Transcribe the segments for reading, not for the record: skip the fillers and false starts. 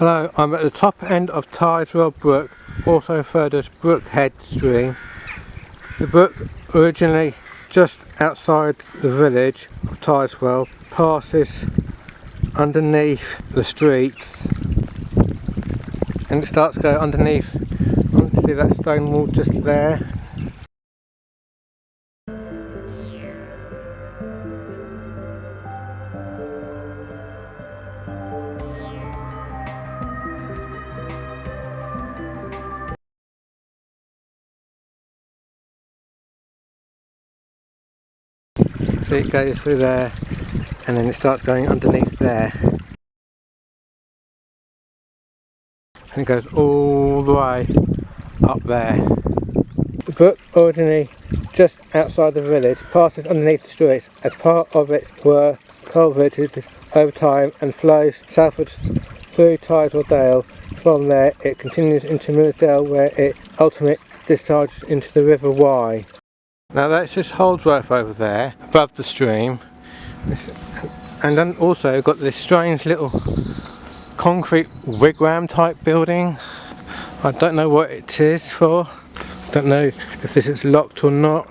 Hello, I'm at the top end of Tideswell Brook, also referred as Brookhead Stream. The brook, originally just outside the village of Tideswell, passes underneath the streets and it starts to go underneath. See that stone wall just there? So it goes through there and then it starts going underneath there. And it goes all the way up there. The brook, originally just outside the village, passes underneath the streets as part of it were culverted over time and flows southwards through Tideswell Dale. From there it continues into Dale, where it ultimately discharges into the River Wye. Now that's just Holdsworth over there above the stream, and then also got this strange little concrete wigwam type building. I don't know what it is for. Don't know if this is locked or not.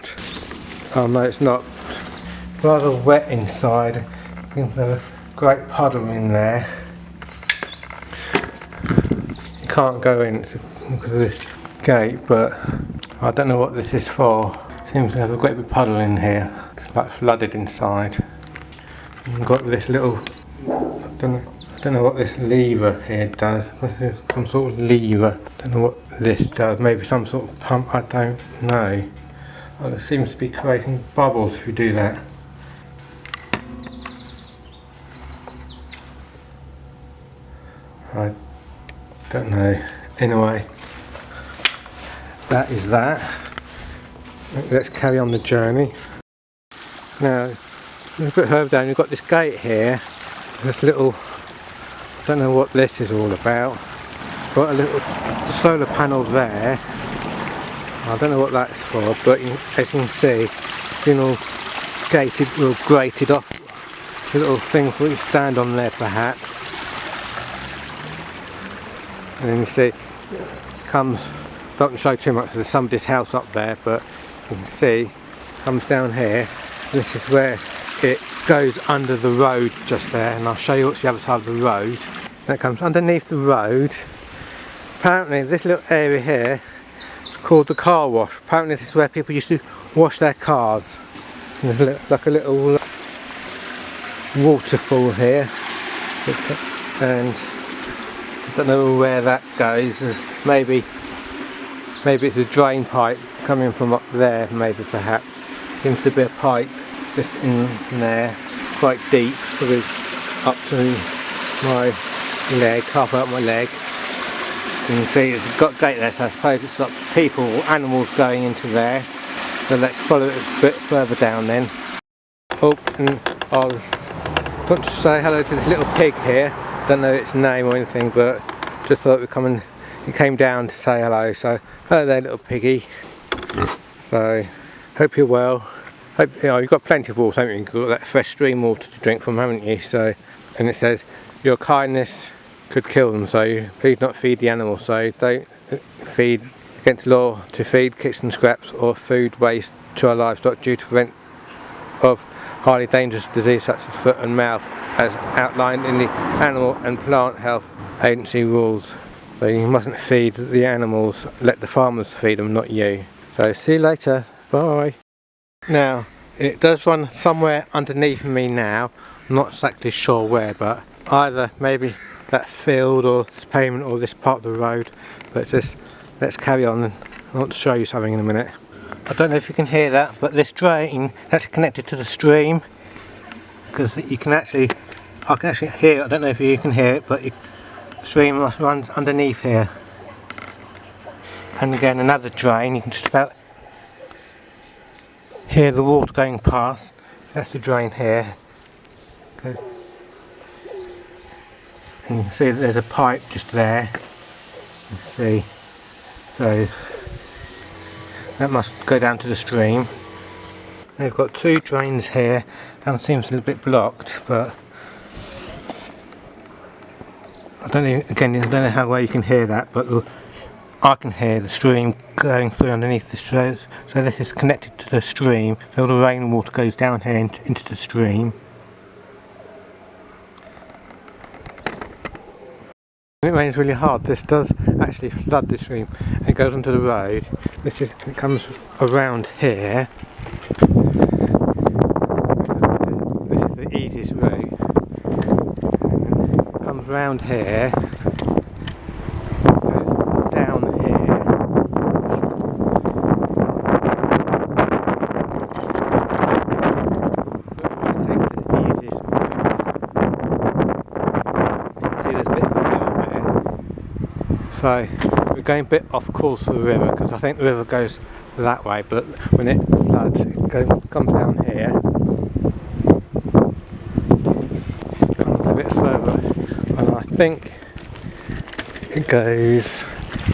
Oh no, it's not. Rather wet inside. There's a great puddle in there. You can't go in because of this gate, but I don't know what this is for. Seems to have a great big puddle in here. It's like flooded inside. And got this little, I don't know what this lever here does. Some sort of lever. Don't know what this does. Maybe some sort of pump. I don't know. Well, it seems to be creating bubbles if you do that. I don't know. Anyway, that is that. Let's carry on the journey. Now, a little bit further down, you've got this gate here. This little, I don't know what this is all about. Got a little solar panel there. I don't know what that's for, but as you can see, you know, gated, or grated off. A little thing for you to stand on there, perhaps. And then you see, it comes. Don't show too much. There's somebody's house up there, but you can see, comes down here. This is where it goes under the road just there, and I'll show you what's the other side of the road. That comes underneath the road. Apparently this little area here is called the car wash. Apparently this is where people used to wash their cars. And there's like a little waterfall here, and I don't know where that goes. Maybe it's a drain pipe coming from up there, maybe, perhaps. Seems to be a pipe just in there, quite deep, sort of up to my leg, half out my leg. You can see it's got a gate there, so I suppose it's got people or animals going into there. So let's follow it a bit further down then. Oh, and I want to say hello to this little pig here. Don't know its name or anything, but just thought we'd come and it came down to say hello. So hello there, little piggy. So hope you're well. Hope, you know, you've got plenty of water, haven't you? You've got that fresh stream water to drink from, haven't you? So, and it says your kindness could kill them, so please not feed the animals. So don't feed, against law to feed kitchen scraps or food waste to our livestock due to prevent of highly dangerous disease such as foot and mouth, as outlined in the Animal and Plant Health Agency rules. So you mustn't feed the animals, let the farmers feed them, not you. So see you later, bye. Now, it does run somewhere underneath me now. I'm not exactly sure where, but either maybe that field or this pavement or this part of the road. But just, let's carry on, and I want to show you something in a minute. I don't know if you can hear that, but this drain that's connected to the stream, because you can actually, I can actually hear it. I don't know if you can hear it, but the stream runs underneath here. And again, another drain, you can just about hear the water going past. That's the drain here. And you can see that there's a pipe just there. You can see. So that must go down to the stream. They've got two drains here. That one seems a little bit blocked, but I don't know how well you can hear that, but I can hear the stream going through underneath the stream. So this is connected to the stream, so all the rainwater goes down here into the stream. When it rains really hard, this does actually flood the stream, and it goes onto the road. It comes around here. This is the easiest route. It comes round here, goes down here, it always takes the easiest route. You can see there's a bit of a hill there. So we're going a bit off course for the river, because I think the river goes that way, but when it floods it comes down here, comes a bit further, and I think it goes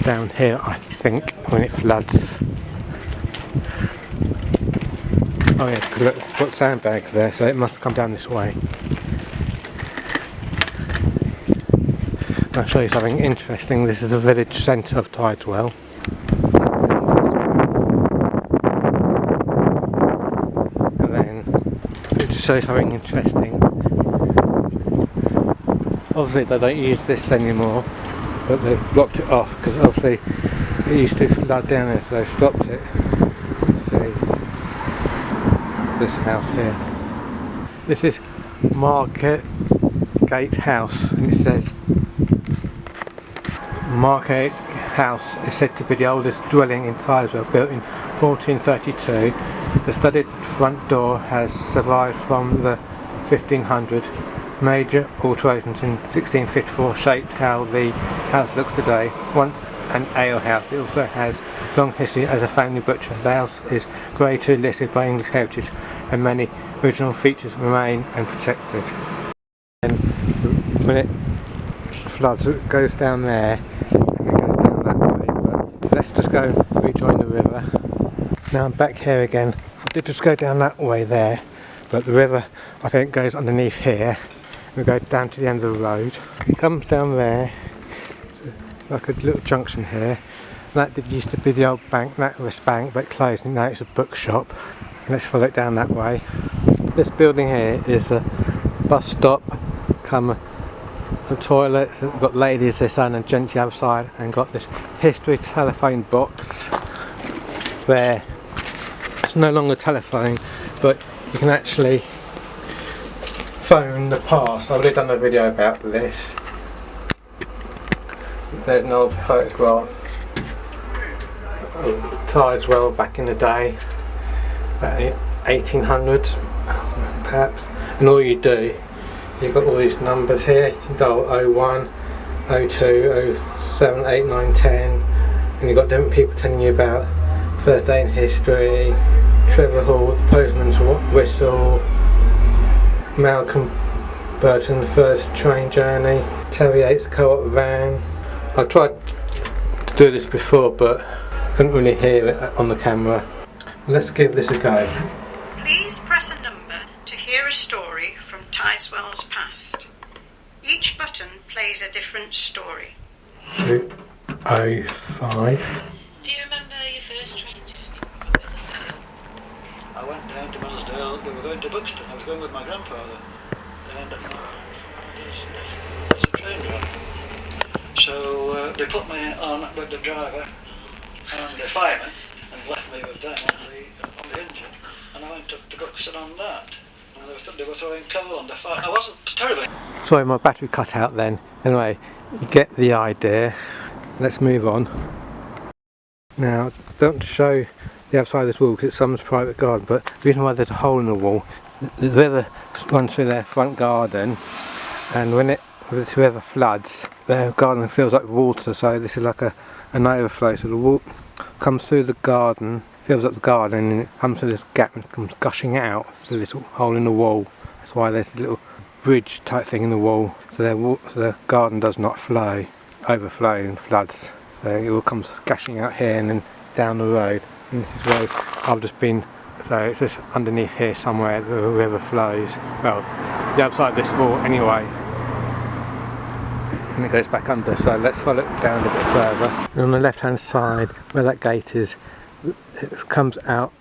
down here, I think, when it floods. Oh yeah, because look, it's got sandbags there, so it must have come down this way. I'll show you something interesting. This is the village centre of Tideswell. And then, to show you something interesting, obviously they don't use this anymore, but they've blocked it off, because obviously it used to flood down there, so they've stopped it. See, this house here. This is Markeygate House, and it says Markeygate House is said to be the oldest dwelling in Tideswell, built in 1432. The studded front door has survived from the 1500s. Major alterations in 1654 shaped how the house looks today. Once an ale house, it also has long history as a family butcher. The house is Grade 2 listed by English Heritage, and many original features remain and protected. And when it floods, it goes down there, and it goes down that way. But let's just go and rejoin the river. Now I'm back here again. I did just go down that way there, but the river, I think, goes underneath here. We go down to the end of the road. It comes down there, like a little junction here. That used to be the old bank, NatWest Bank, but it closed, and now it's a bookshop. Let's follow it down that way. This building here is a bus stop, come a toilet. It's got ladies this side and gents the other side, and got this history telephone box where it's no longer telephone, but you can actually phone the past. I've already done a video about this. There's an old photograph of Tideswell back in the day, about the 1800s perhaps, and all you do, you've got all these numbers here. You dial 01, 02, 07, 8, 9, 10, and you've got different people telling you about first day in history, Trevor Hall, the postman's whistle, Malcolm Burton, the first train journey, Terry Yates, the co-op van. I've tried to do this before, but I couldn't really hear it on the camera. Let's give this a go. Please press a number to hear a story from Tideswell's past. Each button plays a different story. 205. Do you remember your first train journey? I went down to Dale. We were going to Buxton. I was going with my grandfather, and there's a train driver. So they put me on with the driver and the fireman, and left me with them on the engine. And I went up to Buxton on that. And they were throwing coal on the fire. I wasn't terribly. Sorry, my battery cut out then. Anyway, you get the idea. Let's move on. Now, don't show the outside of this wall because it's someone's private garden, but the reason why there's a hole in the wall, the river runs through their front garden, and when this river floods, their garden fills up with water, so this is like an overflow, so the water comes through the garden, fills up the garden, and it comes through this gap and comes gushing out through this hole in the wall. That's why there's a little bridge type thing in the wall, so their garden does not overflow and floods. So it all comes gushing out here and then down the road. And this is where I've just been, so it's just underneath here somewhere the river flows. Well, the outside of this wall anyway. and it goes back under, so let's follow it down a bit further. And on the left hand side where that gate is, it comes out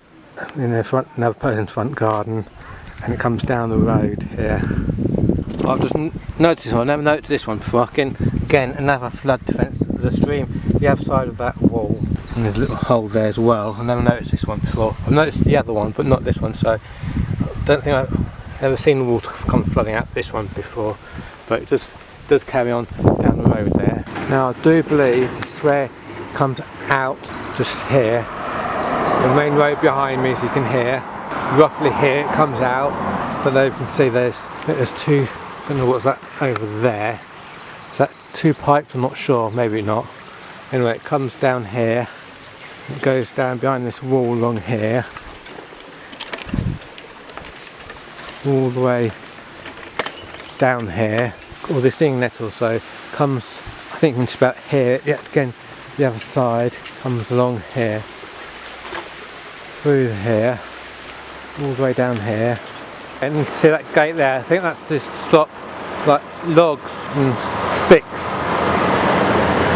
in the front, another person's front garden, and it comes down the road here. I've just noticed this one, I've never noticed this one before. Again, another flood defence, the stream, the other side of that wall, and there's a little hole there as well. I've never noticed this one before. I've noticed the other one, but not this one, so I don't think I've ever seen the water come flooding out this one before, but it just does carry on down the road there. Now I do believe this is where it comes out, just here. The main road behind me, as you can hear, roughly here it comes out. But there you can see there's two, I don't know what's that over there. Is that two pipes? I'm not sure, maybe not. Anyway, it comes down here, it goes down behind this wall along here, all the way down here. All this thing net also comes, I think it's about here, yet again the other side comes along here, through here, all the way down here. And you can see that gate there, I think that's just to stop like logs and sticks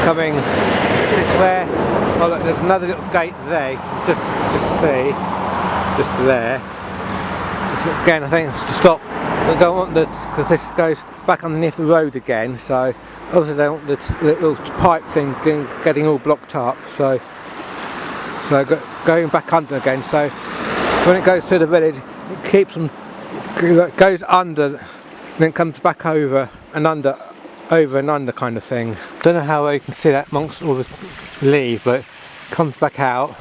coming this way. Oh look, there's another little gate there, you can just see, just there. So again, I think it's to stop. They don't want that, because this goes back underneath the road again, so obviously they want the little pipe thing getting all blocked up, so going back under again, so when it goes to the village it keeps them, it goes under, then it comes back over and under kind of thing. Don't know how well you can see that amongst all the leaves, but it comes back out.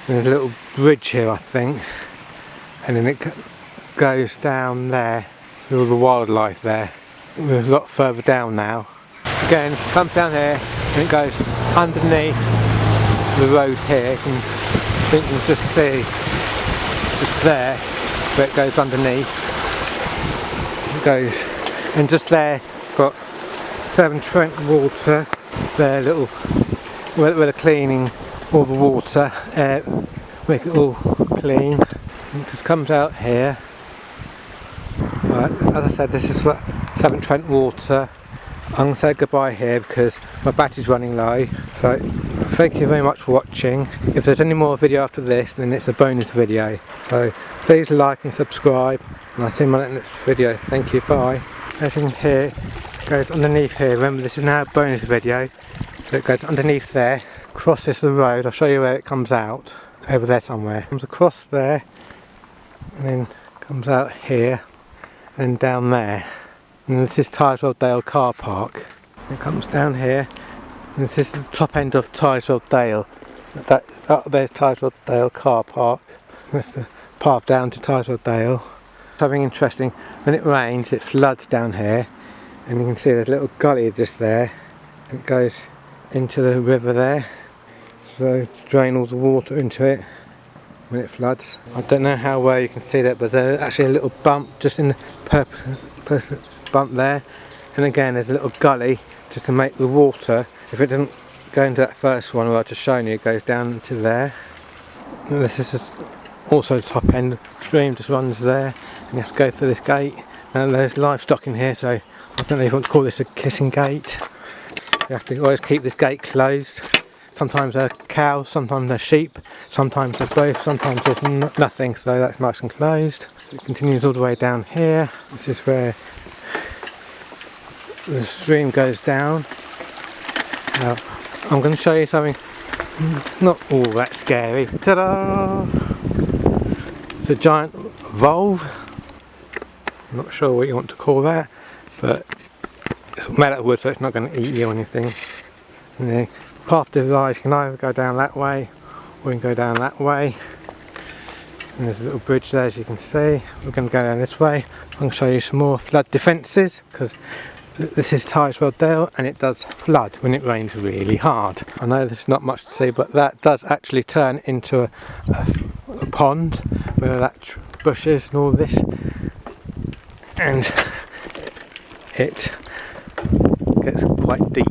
There's a little bridge here, I think, and then it goes down there through all the wildlife there. We're a lot further down now. Again, comes down here and it goes underneath the road here. I think you can just see just there where it goes underneath. It goes, and just there got Severn Trent water. Their little where they're cleaning all the water, make it all clean. It just comes out here. Right, as I said, this is what Severn Trent water. I'm going to say goodbye here because my battery's running low. So thank you very much for watching. If there's any more video after this, then it's a bonus video. So please like and subscribe, and I'll see you in my next video. Thank you, bye. As you can hear, it goes underneath here. Remember, this is now a bonus video. So it goes underneath there, crosses the road. I'll show you where it comes out. Over there somewhere. It comes across there, and then comes out here, and down there. And this is Tideswell Dale car park. It comes down here, and this is the top end of Tideswell Dale. Up there's Tideswell Dale car park. That's the path down to Tideswell Dale. Something interesting, when it rains it floods down here, and you can see there's a little gully just there, and it goes into the river there, so to drain all the water into it when it floods. I don't know how well you can see that, but there's actually a little bump just in the purple bump there, and again there's a little gully just to make the water, if it doesn't go into that first one where I've just shown you, it goes down to there. And this is just also the top end, the stream just runs there, and you have to go through this gate. Now there's livestock in here, so I don't know if you want to call this a kissing gate. You have to always keep this gate closed. Sometimes they're cows, sometimes they're sheep, sometimes they're both, sometimes there's nothing, so that's nice and closed. It continues all the way down here. This is where the stream goes down. Now, I'm going to show you something not all that scary. Ta-da! It's a giant vole. I'm not sure what you want to call that, but it's made out of wood, so it's not going to eat you or anything. And the path divides, you can either go down that way or you can go down that way. And there's a little bridge there, as you can see. We're going to go down this way. I'm going to show you some more flood defences, because this is Tideswell Dale and it does flood when it rains really hard. I know there's not much to see, but that does actually turn into a pond where that bushes and all this, and it gets quite deep,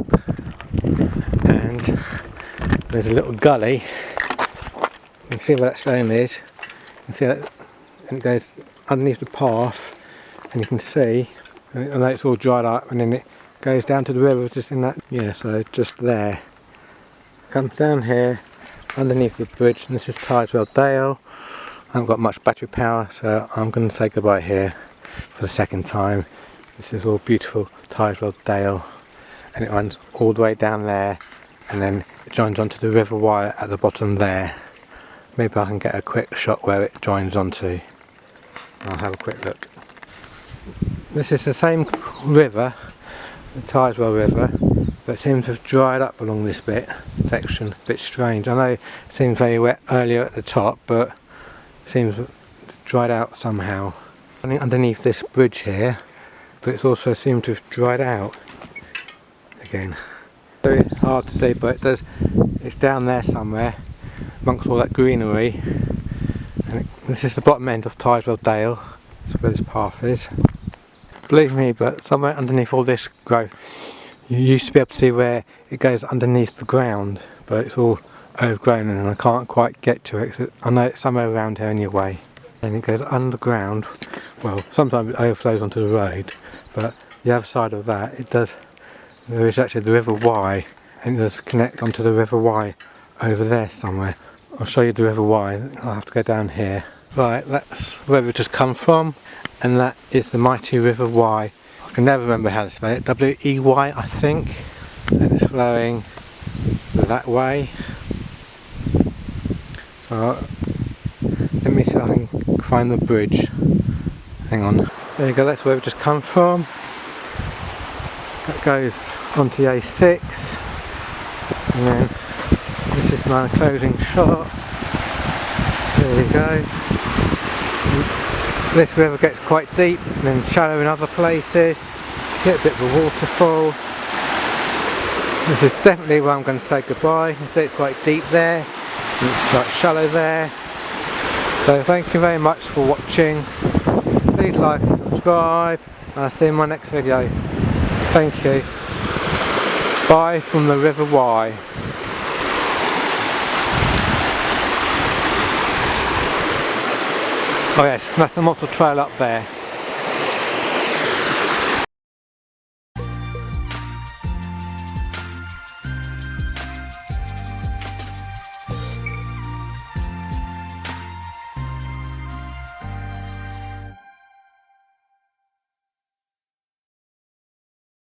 and there's a little gully. You can see where that stone is. You can see that, and it goes underneath the path, and you can see, I know it's all dried up, and then goes down to the river just in that, yeah, so just there. Comes down here underneath the bridge, and this is Tideswell Dale. I haven't got much battery power, so I'm going to say goodbye here for the second time. This is all beautiful Tideswell Dale, and it runs all the way down there, and then it joins onto the River Wye at the bottom there. Maybe I can get a quick shot where it joins onto. I'll have a quick look. This is the same river, the Tideswell River, but it seems to have dried up along this section. A bit strange. I know it seemed very wet earlier at the top, but it seems dried out somehow. Underneath this bridge here, but it's also seemed to have dried out again. Very hard to see, but it's down there somewhere amongst all that greenery. And this is the bottom end of Tideswell Dale. That's where this path is. Believe me, but somewhere underneath all this growth, you used to be able to see where it goes underneath the ground, but it's all overgrown and I can't quite get to it. So I know it's somewhere around here anyway. And it goes underground. Well, sometimes it overflows onto the road, but the other side of that, there is actually the River Wye, and it does connect onto the River Wye over there somewhere. I'll show you the River Wye. I'll have to go down here. Right, that's where we've just come from, and that is the mighty River Wye. I can never remember how to spell it. W-E-Y, I think. And it's flowing that way. So let me see if I can find the bridge. Hang on. There you go, that's where we've just come from. That goes onto A6. And then this is my closing shot. There you go. This river gets quite deep and then shallow in other places. Get a bit of a waterfall. This is definitely where I'm going to say goodbye. You can see it's quite deep there, and it's quite shallow there. So thank you very much for watching. Please like and subscribe, and I'll see you in my next video. Thank you. Bye from the River Wye. Oh yes, that's the Mottle Trail up there.